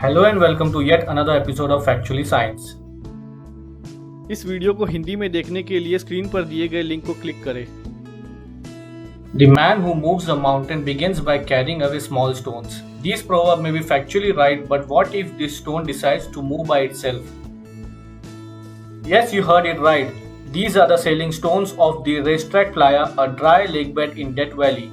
Hello and welcome to yet another episode of factually science. इस video को हिंदी में देखने के लिए स्क्रीन पर दिए गए लिंक को क्लिक करें। The man who moves a mountain begins by carrying away small stones. These proverb may be factually right, but what if this stone decides to move by itself? Yes, you heard it right. These are the sailing stones of the racetrack playa, a dry lakebed in Death Valley.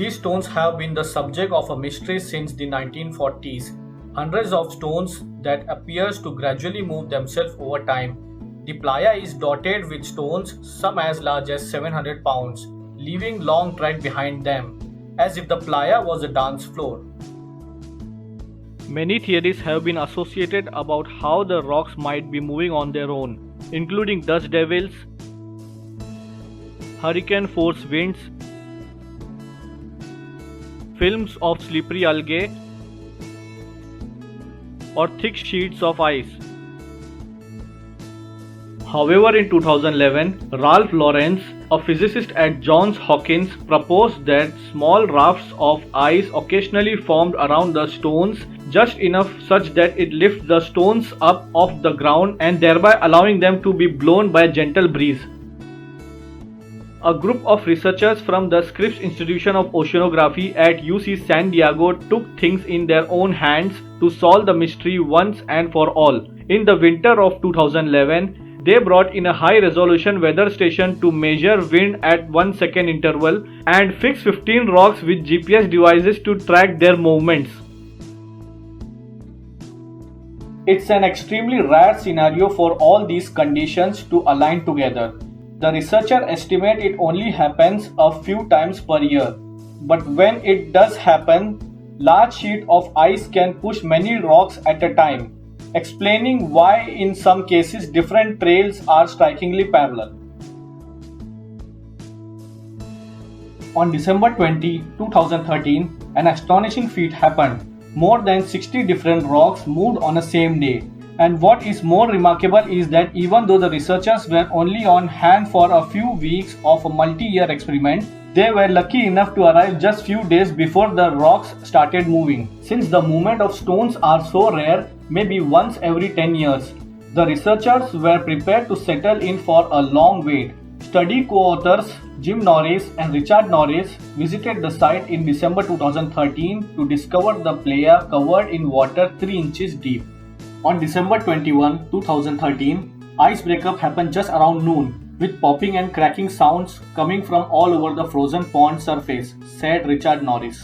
These stones have been the subject of a mystery since the 1940s. Hundreds of stones that appears to gradually move themselves over time. The playa is dotted with stones, some as large as 700 pounds, leaving long track behind them, as if the playa was a dance floor. Many theories have been associated about how the rocks might be moving on their own, including dust devils, hurricane force winds, films of slippery algae, or thick sheets of ice. However, in 2011, Ralph Lauren, a physicist at Johns Hopkins, proposed that small rafts of ice occasionally formed around the stones, just enough such that it lifts the stones up off the ground and thereby allowing them to be blown by a gentle breeze. A group of researchers from the Scripps Institution of Oceanography at UC San Diego took things in their own hands to solve the mystery once and for all. In the winter of 2011, they brought in a high-resolution weather station to measure wind at 1 second interval and fixed 15 rocks with GPS devices to track their movements. It's an extremely rare scenario for all these conditions to align together. The researcher estimate it only happens a few times per year, but when it does happen, large sheet of ice can push many rocks at a time, explaining why in some cases different trails are strikingly parallel. On December 20, 2013, an astonishing feat happened. More than 60 different rocks moved on the same day. And what is more remarkable is that even though the researchers were only on hand for a few weeks of a multi-year experiment, they were lucky enough to arrive just few days before the rocks started moving. Since the movement of stones are so rare, maybe once every 10 years, the researchers were prepared to settle in for a long wait. Study co-authors Jim Norris and Richard Norris visited the site in December 2013 to discover the playa covered in water 3 inches deep. On December 21, 2013, ice breakup happened just around noon, with popping and cracking sounds coming from all over the frozen pond surface, said Richard Norris.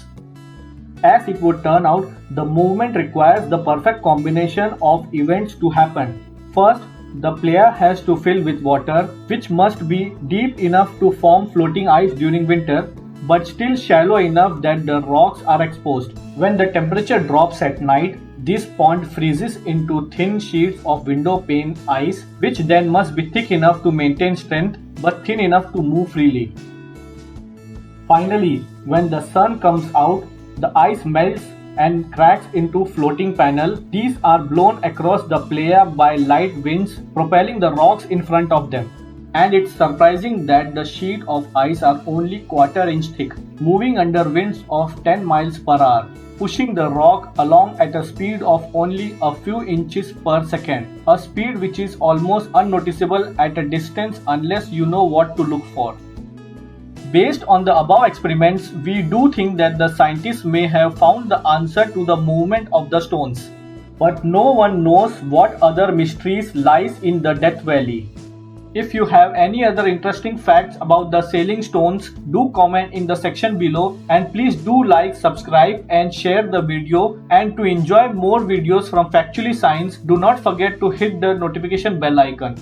As it would turn out, the movement requires the perfect combination of events to happen. First, the playa has to fill with water, which must be deep enough to form floating ice during winter, but still shallow enough that the rocks are exposed. When the temperature drops at night, this pond freezes into thin sheets of window pane ice, which then must be thick enough to maintain strength but thin enough to move freely. Finally, when the sun comes out, the ice melts and cracks into floating panel. These are blown across the playa by light winds, propelling the rocks in front of them. And it's surprising that the sheet of ice are only quarter-inch thick, moving under winds of 10 miles per hour, pushing the rock along at a speed of only a few inches per second, a speed which is almost unnoticeable at a distance unless you know what to look for. Based on the above experiments, we do think that the scientists may have found the answer to the movement of the stones. But no one knows what other mysteries lies in the Death Valley. If you have any other interesting facts about the sailing stones, do comment in the section below, and please do like, subscribe and share the video. And to enjoy more videos from Factually Science, do not forget to hit the notification bell icon.